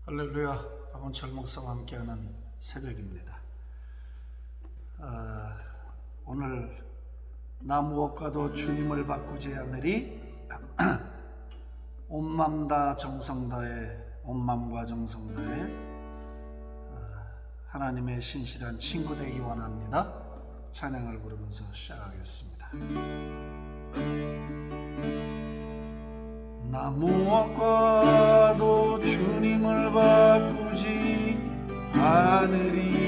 할렐루야, 박원철 목사와 함께하는 새벽입니다. 오늘 나 무엇과도 주님을 바꾸지 않으리. 온 맘 다 정성 다해, 온 맘과 정성 다해 하나님의 신실한 친구 되기 원합니다. 찬양을 부르면서 시작하겠습니다. 나 무엇과도 주님을 바꾸지 않으리.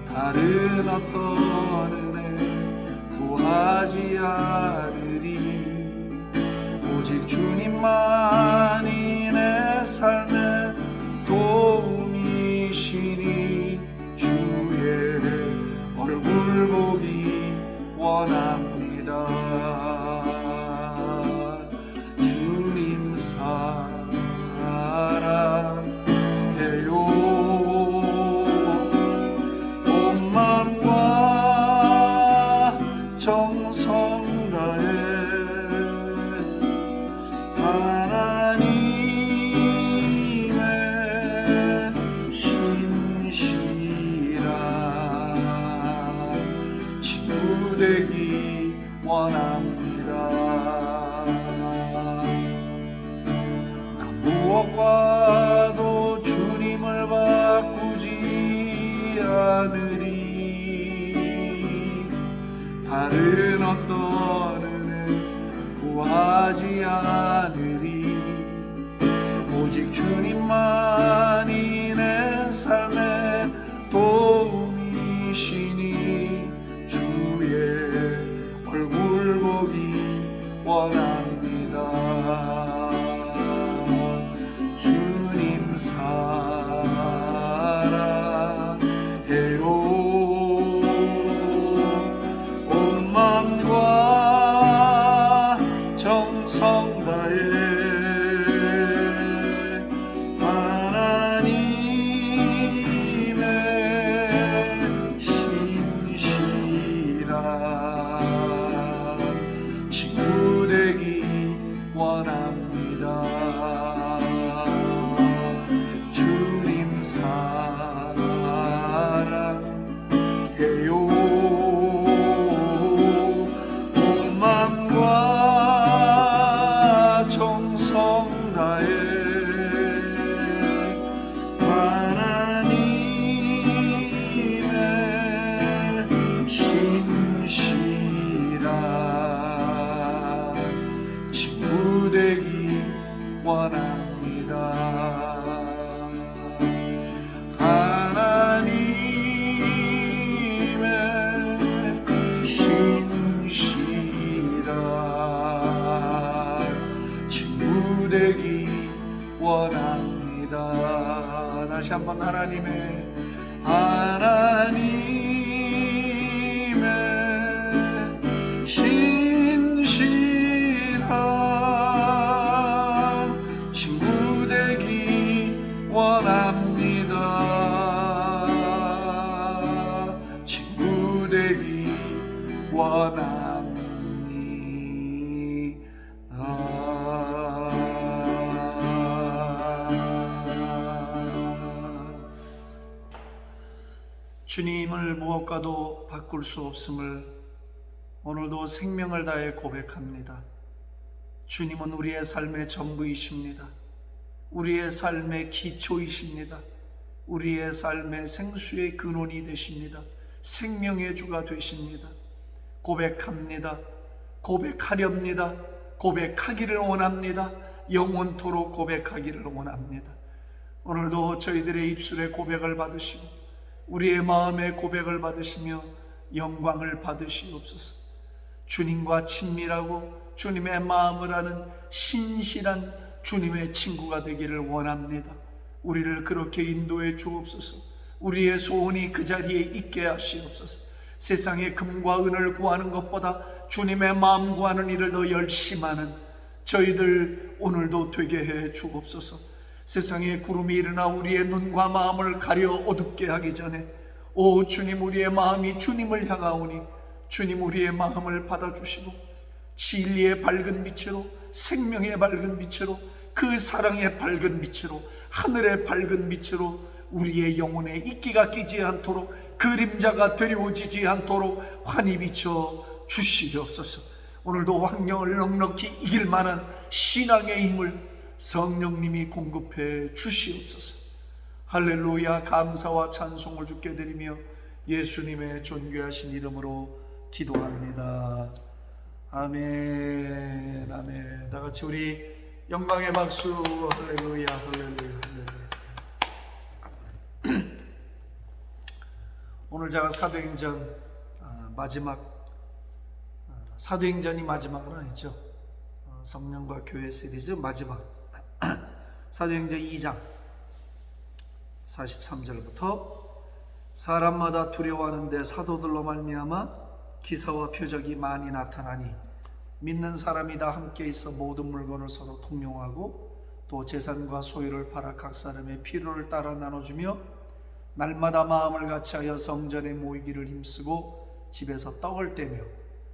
다른 어떤 은혜 구하지 않으리. 오직 주님만이 내 삶의 도움이시니 주의 얼굴 보기 원합니다. 주님 사랑해요. 온 마음과 정성 다해 하나님의 신실한 친구 되기 원합니다. 무엇과도 주님을 바꾸지 않으리. 다른 어떤 은혜 구하지 않으리. 오직 주님만이 내 삶의 도움이시니 주의 얼굴 보기 원합니다. 주님 사랑해요. 온 마음과 정성 다해 하나님의 신실한 친구 되기 원합니다. 주님 사랑해요. 온 맘과 정성 다해 하나님의 신실한 친구 되기 원합니다. 친구 되기 원합니다. 다시 한번 하나님의 신실한 친구 되기 원합니다. 친구 되기 원합니다. 주님을 무엇과도 바꿀 수 없음을 오늘도 생명을 다해 고백합니다. 주님은 우리의 삶의 전부이십니다. 우리의 삶의 기초이십니다. 우리의 삶의 생수의 근원이 되십니다. 생명의 주가 되십니다. 고백합니다. 고백하렵니다. 고백하기를 원합니다. 영원토록 고백하기를 원합니다. 오늘도 저희들의 입술의 고백을 받으시고 우리의 마음의 고백을 받으시며 영광을 받으시옵소서. 주님과 친밀하고 주님의 마음을 아는 신실한 주님의 친구가 되기를 원합니다. 우리를 그렇게 인도해 주옵소서. 우리의 소원이 그 자리에 있게 하시옵소서. 세상의 금과 은을 구하는 것보다 주님의 마음 구하는 일을 더 열심하는 저희들 오늘도 되게 해 주옵소서. 세상에 구름이 일어나 우리의 눈과 마음을 가려 어둡게 하기 전에 오 주님, 우리의 마음이 주님을 향하오니 주님 우리의 마음을 받아주시고 진리의 밝은 빛으로, 생명의 밝은 빛으로 그 사랑의 밝은 빛으로, 하늘의 밝은 빛으로 우리의 영혼에 이끼가 끼지 않도록, 그림자가 드리워지지 않도록 환히 비춰 주시옵소서. 오늘도 환경을 넉넉히 이길 만한 신앙의 힘을 성령님이 공급해 주시옵소서. 할렐루야. 감사와 찬송을 주께 드리며 예수님의 존귀하신 이름으로 기도합니다. 아멘. 아멘. 다 같이 우리 영광의 박수. 할렐루야. 할렐루야. 할렐루야. 오늘 제가 사도행전 사도행전이 마지막은 아니죠. 성령과 교회 시리즈 마지막 사도행전 2장 43절부터 사람마다 두려워하는데 사도들로 말미암아 기사와 표적이 많이 나타나니 믿는 사람이 다 함께 있어 모든 물건을 서로 통용하고 또 재산과 소유를 팔아 각 사람의 필요를 따라 나눠주며 날마다 마음을 같이하여 성전에 모이기를 힘쓰고 집에서 떡을 떼며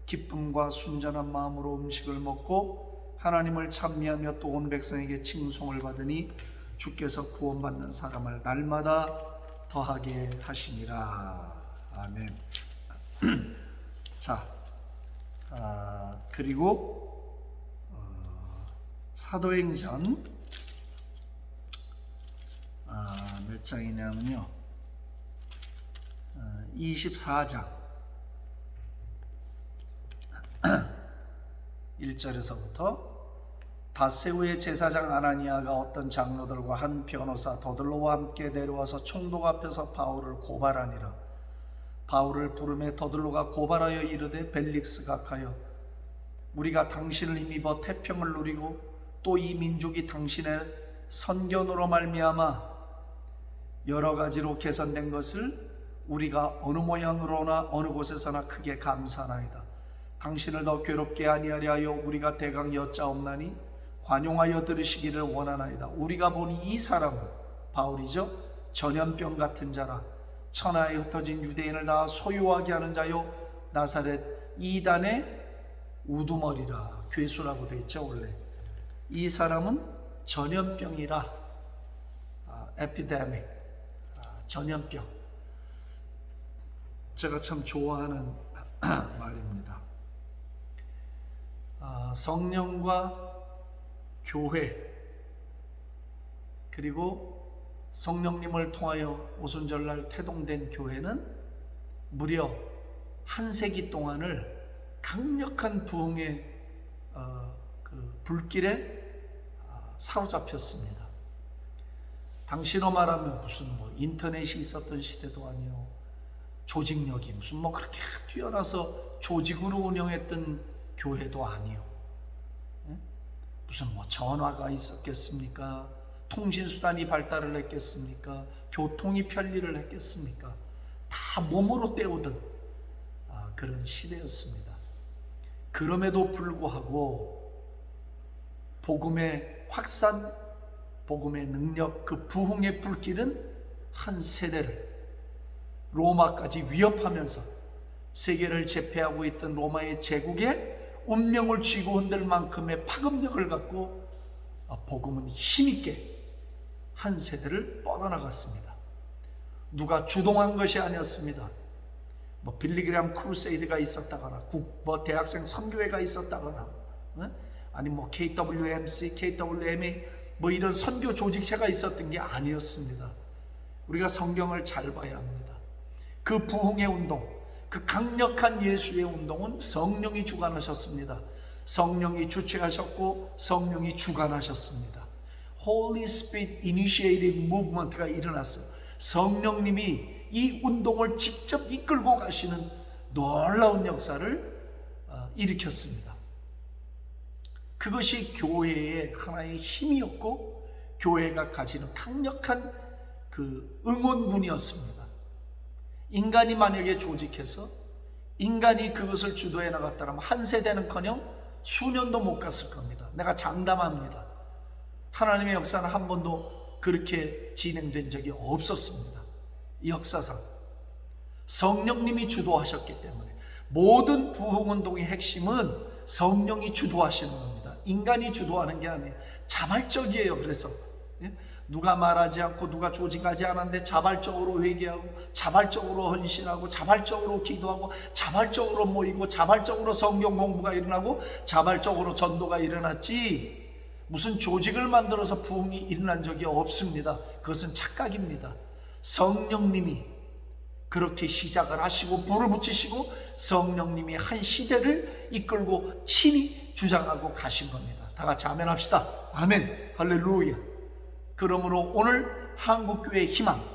기쁨과 순전한 마음으로 음식을 먹고 하나님을 찬미하며 또 온 백성에게 칭송을 받으니 주께서 구원받는 사람을 날마다 더하게 하시니라. 아멘. 자, 그리고 사도행전 몇 장이냐면요, 24장 1절에서부터 닷새우의 제사장 아나니아가 어떤 장로들과 한 변호사 더들로와 함께 내려와서 총독 앞에서 바울을 고발하니라. 바울을 부르매 더들로가 고발하여 이르되 벨릭스 각하여 우리가 당신을 힘입어 태평을 누리고 또 이 민족이 당신의 선견으로 말미암아 여러 가지로 개선된 것을 우리가 어느 모양으로나 어느 곳에서나 크게 감사하나이다. 당신을 더 괴롭게 아니하려 하여 우리가 대강 여짜옵나니 관용하여 들으시기를 원하나이다. 우리가 보니 이 사람은 바울이죠, 전염병 같은 자라. 천하에 흩어진 유대인을 다 소유하게 하는 자요 나사렛 이단의 우두머리라. 괴수라고 되어 있죠. 원래 이 사람은 전염병이라. 에피데믹, 전염병. 제가 참 좋아하는 말입니다. 성령과 교회, 그리고 성령님을 통하여 오순절날 태동된 교회는 무려 한 세기 동안을 강력한 부흥의 그 불길에 사로잡혔습니다. 당시로 말하면 무슨 인터넷이 있었던 시대도 아니요, 조직력이 무슨 그렇게 뛰어나서 조직으로 운영했던 교회도 아니요, 무슨 전화가 있었겠습니까? 통신수단이 발달을 했겠습니까? 교통이 편리를 했겠습니까? 다 몸으로 때우던 그런 시대였습니다. 그럼에도 불구하고 복음의 확산, 복음의 능력, 그 부흥의 불길은 한 세대를 로마까지 위협하면서 세계를 제패하고 있던 로마의 제국에 운명을 쥐고 흔들 만큼의 파급력을 갖고 복음은 힘있게 한 세대를 뻗어나갔습니다. 누가 주동한 것이 아니었습니다. 빌리그램 크루세이드가 있었다거나 대학생 선교회가 있었다거나 아니 KWMC, KWMA 이런 선교 조직체가 있었던 게 아니었습니다. 우리가 성경을 잘 봐야 합니다. 그 부흥의 운동, 그 강력한 예수의 운동은 성령이 주관하셨습니다. 성령이 주최하셨고 성령이 주관하셨습니다. Holy Spirit Initiated Movement가 일어났어요. 성령님이 이 운동을 직접 이끌고 가시는 놀라운 역사를 일으켰습니다. 그것이 교회의 하나의 힘이었고 교회가 가지는 강력한 그 응원군이었습니다. 인간이 만약에 조직해서 인간이 그것을 주도해 나갔다면 한 세대는커녕 수년도 못 갔을 겁니다. 내가 장담합니다. 하나님의 역사는 한 번도 그렇게 진행된 적이 없었습니다. 이 역사상 성령님이 주도하셨기 때문에 모든 부흥운동의 핵심은 성령이 주도하시는 겁니다. 인간이 주도하는 게 아니에요. 자발적이에요. 그래서 누가 말하지 않고 누가 조직하지 않았는데 자발적으로 회개하고 자발적으로 헌신하고 자발적으로 기도하고 자발적으로 모이고 자발적으로 성경 공부가 일어나고 자발적으로 전도가 일어났지, 무슨 조직을 만들어서 부흥이 일어난 적이 없습니다. 그것은 착각입니다. 성령님이 그렇게 시작을 하시고 불을 붙이시고 성령님이 한 시대를 이끌고 친히 주장하고 가신 겁니다. 다 같이 아멘 합시다. 아멘. 할렐루야. 그러므로 오늘 한국교회의 희망,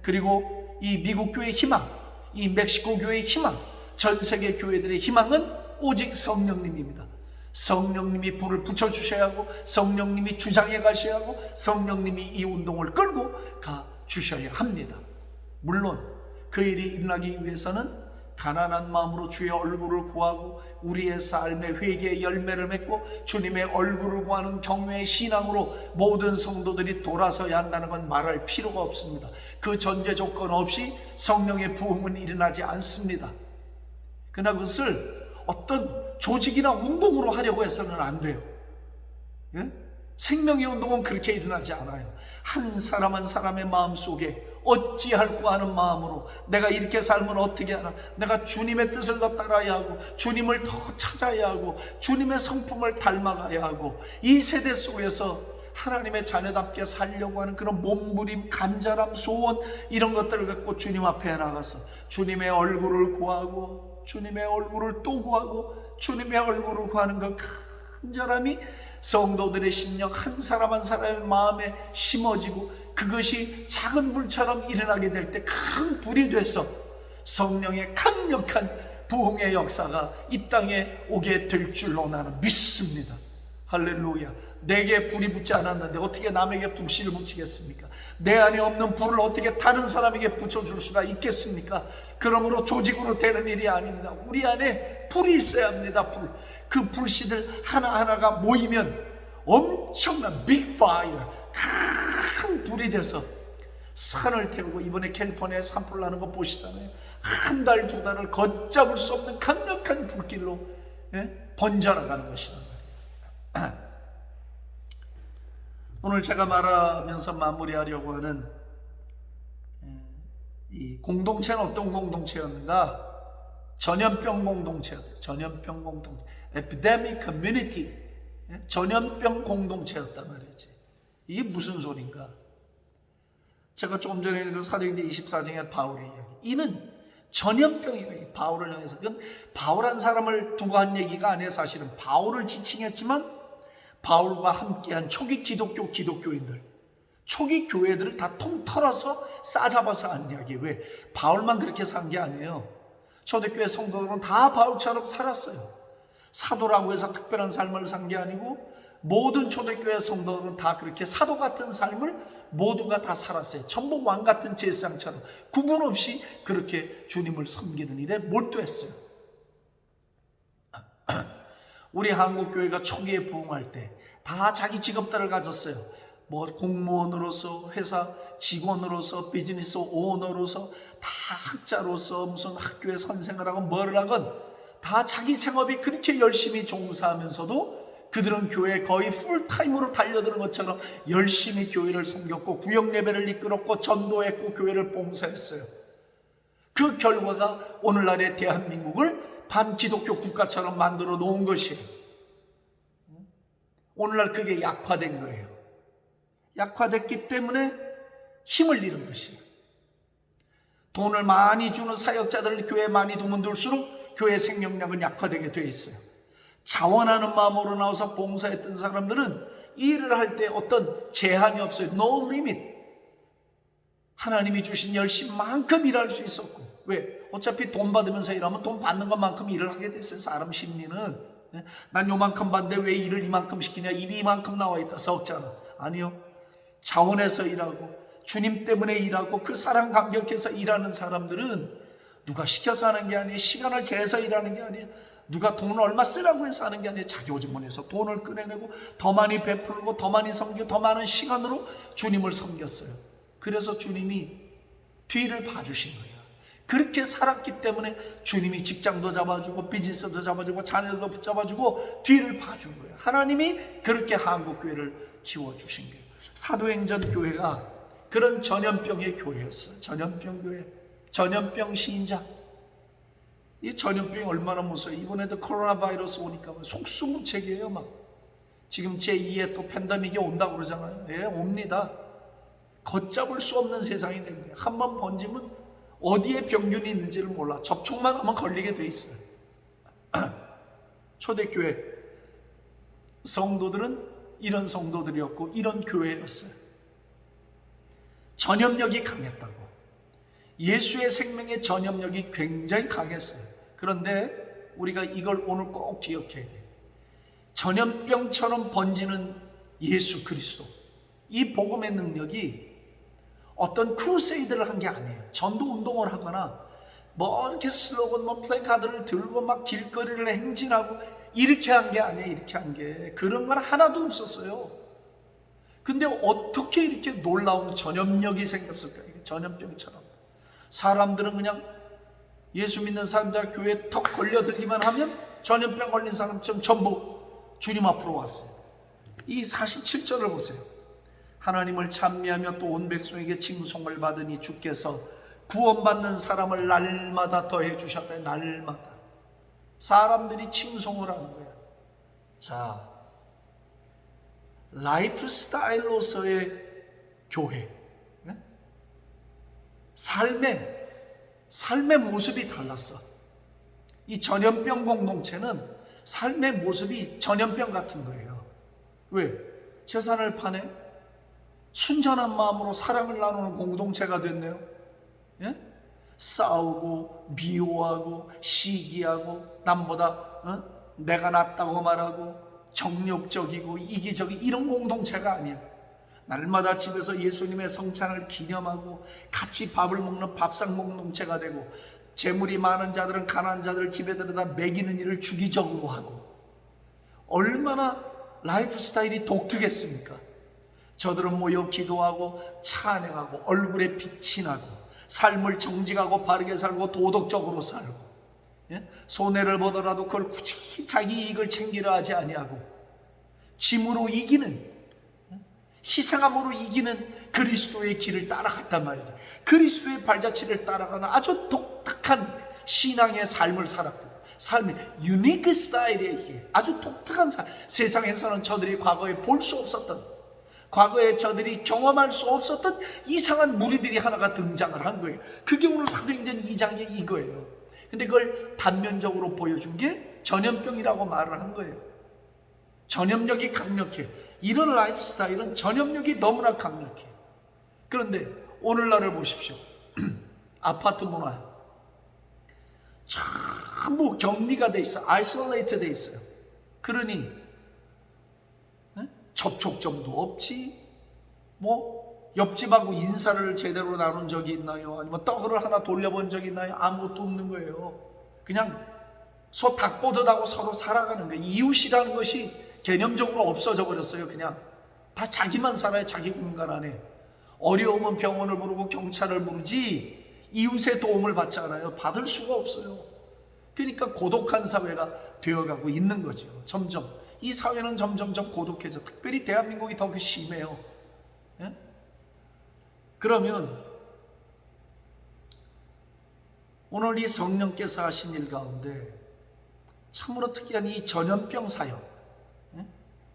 그리고 이 미국교회의 희망, 이 멕시코교회의 희망, 전 세계 교회들의 희망은 오직 성령님입니다. 성령님이 불을 붙여주셔야 하고 성령님이 주장해 가셔야 하고 성령님이 이 운동을 끌고 가 주셔야 합니다. 물론 그 일이 일어나기 위해서는 가난한 마음으로 주의 얼굴을 구하고 우리의 삶의 회개의 열매를 맺고 주님의 얼굴을 구하는 경외의 신앙으로 모든 성도들이 돌아서야 한다는 건 말할 필요가 없습니다. 그 전제 조건 없이 성령의 부흥은 일어나지 않습니다. 그러나 그것을 어떤 조직이나 운동으로 하려고 해서는 안 돼요. 생명의 운동은 그렇게 일어나지 않아요. 한 사람 한 사람의 마음속에 어찌할까 하는 마음으로 내가 이렇게 살면 어떻게 하나, 내가 주님의 뜻을 더 따라야 하고 주님을 더 찾아야 하고 주님의 성품을 닮아가야 하고 이 세대 속에서 하나님의 자녀답게 살려고 하는 그런 몸부림, 간절함, 소원, 이런 것들을 갖고 주님 앞에 나가서 주님의 얼굴을 구하고 주님의 얼굴을 또 구하고 주님의 얼굴을 구하는 그 간절함이 성도들의 심령 한 사람 한 사람의 마음에 심어지고 그것이 작은 불처럼 일어나게 될 때 큰 불이 돼서 성령의 강력한 부흥의 역사가 이 땅에 오게 될 줄로 나는 믿습니다. 할렐루야. 내게 불이 붙지 않았는데 어떻게 남에게 불씨를 붙이겠습니까? 내 안에 없는 불을 어떻게 다른 사람에게 붙여줄 수가 있겠습니까? 그러므로 조직으로 되는 일이 아닙니다. 우리 안에 불이 있어야 합니다. 불. 그 불씨들 하나하나가 모이면 엄청난 빅 파이어, 큰 불이 돼서 산을 태우고, 이번에 캘리포니아에 산불 나는 거 보시잖아요. 한 달, 두 달을 걷잡을 수 없는 강력한 불길로 번져나가는 것이란 말이에요. 오늘 제가 말하면서 마무리하려고 하는 이 공동체는 어떤 공동체였는가? 전염병 공동체였대요. 전염병 공동체, 에피데믹 커뮤니티, 전염병 공동체였단 말이지. 이게 무슨 소린가? 제가 조금 전에 읽은 사도행전 24장의 바울의 이야기, 이는 전염병이에요. 바울을 향해서. 그건 바울한 사람을 두고 한 얘기가 아니에요. 사실은 바울을 지칭했지만 바울과 함께한 초기 기독교인들, 초기 교회들을 다 통틀어서 싸잡아서 한 이야기예요. 왜? 바울만 그렇게 산 게 아니에요. 초대교회 성도들은 다 바울처럼 살았어요. 사도라고 해서 특별한 삶을 산 게 아니고 모든 초대교회 성도들은 다 그렇게 사도 같은 삶을 모두가 다 살았어요. 전부 왕 같은 제사장처럼 구분 없이 그렇게 주님을 섬기는 일에 몰두했어요. 우리 한국교회가 초기에 부흥할 때 다 자기 직업들을 가졌어요. 뭐 공무원으로서, 회사 직원으로서, 비즈니스 오너로서, 다 학자로서, 무슨 학교에 선생을 하건 뭐를 하건 다 자기 생업이 그렇게 열심히 종사하면서도 그들은 교회에 거의 풀타임으로 달려드는 것처럼 열심히 교회를 섬겼고 구역 예배를 이끌었고 전도했고 교회를 봉사했어요. 그 결과가 오늘날의 대한민국을 반기독교 국가처럼 만들어 놓은 것이에요. 오늘날 그게 약화된 거예요. 약화됐기 때문에 힘을 잃은 것이에요. 돈을 많이 주는 사역자들을 교회에 많이 두면 둘수록 교회 생명력은 약화되게 돼 있어요. 자원하는 마음으로 나와서 봉사했던 사람들은 일을 할 때 어떤 제한이 없어요. No limit. 하나님이 주신 열심만큼 일할 수 있었고, 왜? 어차피 돈 받으면서 일하면 돈 받는 것만큼 일을 하게 됐어요. 사람 심리는. 난 요만큼 받는데 왜 일을 이만큼 시키냐, 일이 이만큼 나와 있다 썩잖아. 아니요, 자원해서 일하고 주님 때문에 일하고 그 사랑 감격해서 일하는 사람들은 누가 시켜서 하는 게 아니에요. 시간을 재서 일하는 게 아니에요. 누가 돈을 얼마 쓰라고 해서 하는 게 아니에요. 자기 오주머니에서 돈을 꺼내내고 더 많이 베풀고 더 많이 섬기고 더 많은 시간으로 주님을 섬겼어요. 그래서 주님이 뒤를 봐주신 거예요. 그렇게 살았기 때문에 주님이 직장도 잡아주고 비즈니스도 잡아주고 자녀도 붙잡아주고 뒤를 봐준 거예요. 하나님이 그렇게 한국교회를 키워주신 거예요. 사도행전 교회가 그런 전염병의 교회였어요. 전염병 교회, 전염병 신자. 이 전염병이 얼마나 무서워요. 이번에도 코로나 바이러스 오니까 속수무책이에요. 막 지금 제2의 또 팬데믹이 온다고 그러잖아요. 예, 옵니다. 걷잡을 수 없는 세상이 된 거예요. 한번 번지면 어디에 병균이 있는지를 몰라. 접촉만 하면 걸리게 돼 있어요. 초대교회 성도들은 이런 성도들이었고 이런 교회였어요. 전염력이 강했다고. 예수의 생명의 전염력이 굉장히 강했어요. 그런데 우리가 이걸 오늘 꼭 기억해야 돼요. 전염병처럼 번지는 예수 그리스도, 이 복음의 능력이 어떤 크루세이드를 한 게 아니에요. 전도 운동을 하거나 뭐 이렇게 슬로건 뭐 플래카드를 들고 막 길거리를 행진하고 이렇게 한 게 아니에요. 이렇게 한 게 그런 건 하나도 없었어요. 근데 어떻게 이렇게 놀라운 전염력이 생겼을까? 이게 전염병처럼 사람들은 그냥 예수 믿는 사람들 교회에 턱 걸려들기만 하면 전염병 걸린 사람처럼 전부 주님 앞으로 왔어요. 이 47절을 보세요. 하나님을 찬미하며 또 온 백성에게 칭송을 받으니 주께서 구원받는 사람을 날마다 더해 주셨다. 날마다 사람들이 칭송을 하는 거예요. 자, 라이프 스타일로서의 교회, 네? 삶의 모습이 달랐어. 이 전염병 공동체는 삶의 모습이 전염병 같은 거예요. 왜? 재산을 파네? 순전한 마음으로 사랑을 나누는 공동체가 됐네요. 예? 싸우고 미워하고 시기하고 남보다 내가 낫다고 말하고 정욕적이고 이기적인 이런 공동체가 아니야. 날마다 집에서 예수님의 성찬을 기념하고 같이 밥을 먹는 밥상 공동체가 되고 재물이 많은 자들은 가난한 자들을 집에 들여다 먹이는 일을 주기적으로 하고 얼마나 라이프 스타일이 독특했습니까? 저들은 모여 기도하고 찬양하고 얼굴에 빛이 나고 삶을 정직하고 바르게 살고 도덕적으로 살고, 예? 손해를 보더라도 그걸 굳이 자기 이익을 챙기려 하지 아니하고 짐으로 이기는, 희생함으로 이기는 그리스도의 길을 따라갔단 말이죠. 그리스도의 발자취를 따라가는 아주 독특한 신앙의 삶을 살았고, 삶의 유니크 스타일이에요. 아주 독특한 삶. 세상에서는 저들이 과거에 볼 수 없었던, 과거에 저들이 경험할 수 없었던 이상한 무리들이 하나가 등장을 한 거예요. 그게 오늘 사도행전 2장의 이거예요. 근데 그걸 단면적으로 보여준 게 전염병이라고 말을 한 거예요. 전염력이 강력해. 이런 라이프 스타일은 전염력이 너무나 강력해. 그런데 오늘날을 보십시오. 아파트 문화 전부 격리가 돼 있어. 아이솔레이트 돼 있어요. 그러니 접촉점도 없지, 뭐 옆집하고 인사를 제대로 나눈 적이 있나요? 아니면 떡을 하나 돌려본 적이 있나요? 아무것도 없는 거예요. 그냥 소 닭 보듯 하고 서로 살아가는 거예요. 이웃이라는 것이 개념적으로 없어져 버렸어요. 그냥 다 자기만 살아요. 자기 공간 안에. 어려우면 병원을 부르고 경찰을 부르지 이웃의 도움을 받지 않아요. 받을 수가 없어요. 그러니까 고독한 사회가 되어가고 있는 거죠. 점점 이 사회는 점점점 고독해져. 특별히 대한민국이 더 심해요. 예? 그러면 오늘 이 성령께서 하신 일 가운데 참으로 특이한 이 전염병 사역,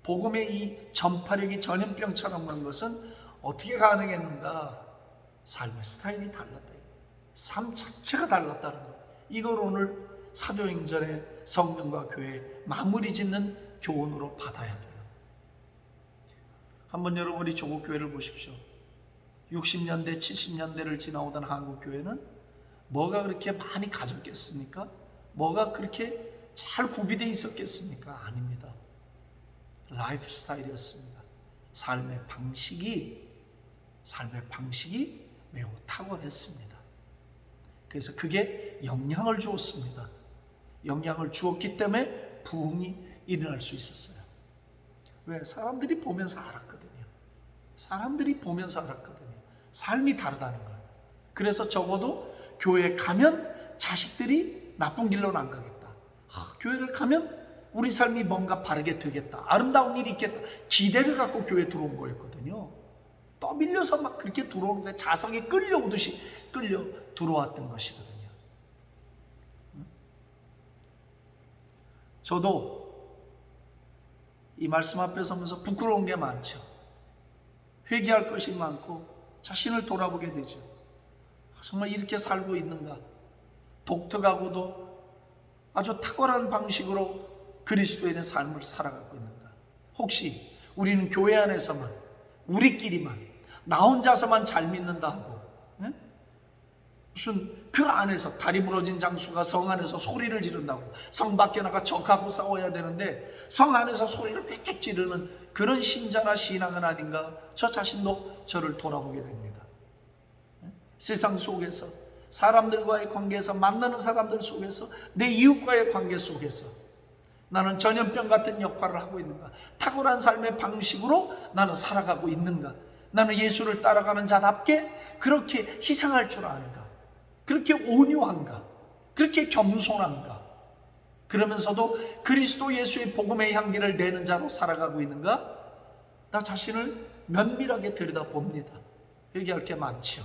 복음의 이 전파력이 전염병처럼 간 것은 어떻게 가능했는가? 삶의 스타일이 달랐다. 삶 자체가 달랐다는 것. 이걸 오늘 사도행전의 성령과 교회 마무리 짓는 교훈으로 받아야 돼요. 한번 여러분이 조국 교회를 보십시오. 60년대, 70년대를 지나오던 한국 교회는 뭐가 그렇게 많이 가졌겠습니까? 뭐가 그렇게 잘 구비되어 있었겠습니까? 아닙니다. 라이프 스타일이었습니다. 삶의 방식이 매우 탁월했습니다. 그래서 그게 영향을 주었습니다. 영향을 주었기 때문에 부흥이 일어날 수 있었어요. 왜? 사람들이 보면서 알았거든요. 삶이 다르다는 걸. 그래서 적어도 교회에 가면 자식들이 나쁜 길로는 안 가겠다. 교회를 가면 우리 삶이 뭔가 바르게 되겠다. 아름다운 일이 있겠다. 기대를 갖고 교회에 들어온 거였거든요. 떠밀려서 막 그렇게 들어오는 거예요. 자석에 끌려오듯이 끌려 들어왔던 것이거든요. 저도 이 말씀 앞에 서면서 부끄러운 게 많죠. 회개할 것이 많고 자신을 돌아보게 되죠. 정말 이렇게 살고 있는가? 독특하고도 아주 탁월한 방식으로 그리스도인의 삶을 살아가고 있는가? 혹시 우리는 교회 안에서만, 우리끼리만, 나 혼자서만 잘 믿는다 하고, 무슨 그 안에서 다리 부러진 장수가 성 안에서 소리를 지른다고 성 밖에 나가 적하고 싸워야 되는데 성 안에서 소리를 꽥꽥 지르는 그런 신자나 신앙은 아닌가? 저 자신도 저를 돌아보게 됩니다. 세상 속에서, 사람들과의 관계에서, 만나는 사람들 속에서, 내 이웃과의 관계 속에서 나는 전염병 같은 역할을 하고 있는가? 탁월한 삶의 방식으로 나는 살아가고 있는가? 나는 예수를 따라가는 자답게 그렇게 희생할 줄 아는가? 그렇게 온유한가? 그렇게 겸손한가? 그러면서도 그리스도 예수의 복음의 향기를 내는 자로 살아가고 있는가? 나 자신을 면밀하게 들여다봅니다. 얘기할 게 많죠.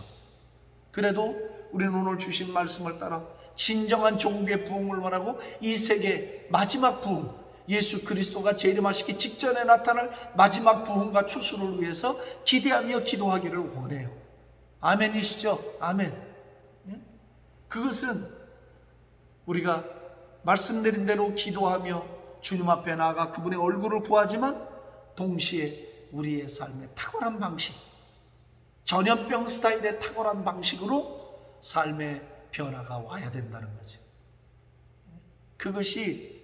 그래도 우리는 오늘 주신 말씀을 따라 진정한 종국의 부흥을 원하고 이 세계 마지막 부흥, 예수 그리스도가 재림하시기 직전에 나타날 마지막 부흥과 추수를 위해서 기대하며 기도하기를 원해요. 아멘이시죠? 아멘. 그것은 우리가 말씀드린 대로 기도하며 주님 앞에 나아가 그분의 얼굴을 구하지만 동시에 우리의 삶의 탁월한 방식, 전염병 스타일의 탁월한 방식으로 삶의 변화가 와야 된다는 거죠. 그것이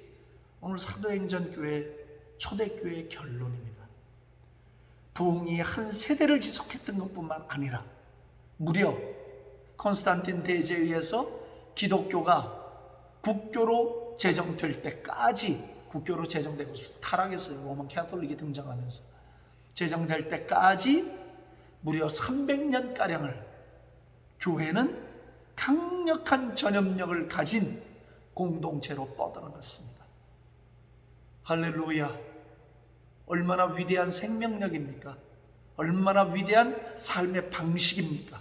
오늘 사도행전 교회 초대교회의 결론입니다. 부흥이 한 세대를 지속했던 것뿐만 아니라 무려 콘스탄틴 대제에 의해서 기독교가 국교로 제정될 때까지, 국교로 제정되고 타락했어요. 로만 캐톨릭이 등장하면서 제정될 때까지 무려 300년가량을 교회는 강력한 전염력을 가진 공동체로 뻗어나갔습니다. 할렐루야! 얼마나 위대한 생명력입니까? 얼마나 위대한 삶의 방식입니까?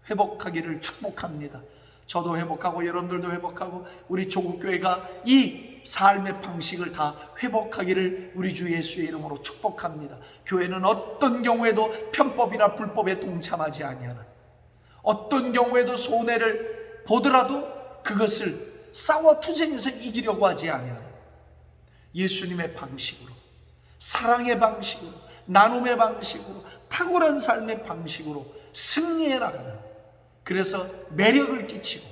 회복하기를 축복합니다. 저도 회복하고 여러분들도 회복하고 우리 조국교회가 이 삶의 방식을 다 회복하기를 우리 주 예수의 이름으로 축복합니다. 교회는 어떤 경우에도 편법이나 불법에 동참하지 아니하는, 어떤 경우에도 손해를 보더라도 그것을 싸워 투쟁해서 이기려고 하지 아니하는 예수님의 방식으로, 사랑의 방식으로, 나눔의 방식으로, 탁월한 삶의 방식으로 승리해 나가는, 그래서 매력을 끼치고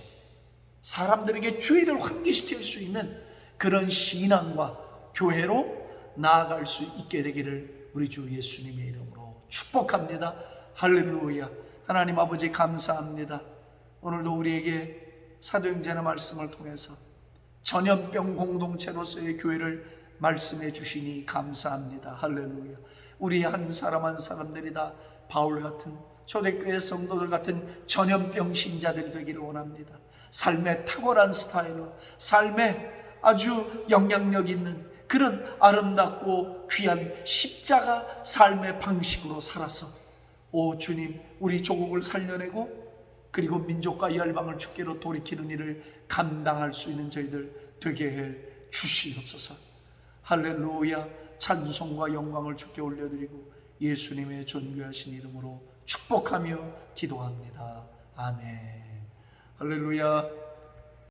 사람들에게 주의를 환기시킬 수 있는 그런 신앙과 교회로 나아갈 수 있게 되기를 우리 주 예수님의 이름으로 축복합니다. 할렐루야. 하나님 아버지 감사합니다. 오늘도 우리에게 사도행전의 말씀을 통해서 전염병 공동체로서의 교회를 말씀해 주시니 감사합니다. 할렐루야. 우리 한 사람 한 사람들이 다 바울 같은, 초대교회 성도들 같은 전염병 신자들이 되기를 원합니다. 삶의 탁월한 스타일로, 삶의 아주 영향력 있는 그런 아름답고 귀한 십자가 삶의 방식으로 살아서 오 주님, 우리 조국을 살려내고 그리고 민족과 열방을 주께로 돌이키는 일을 감당할 수 있는 저희들 되게 해 주시옵소서. 할렐루야. 찬송과 영광을 주께 올려드리고 예수님의 존귀하신 이름으로 축복하며 기도합니다. 아멘. 할렐루야.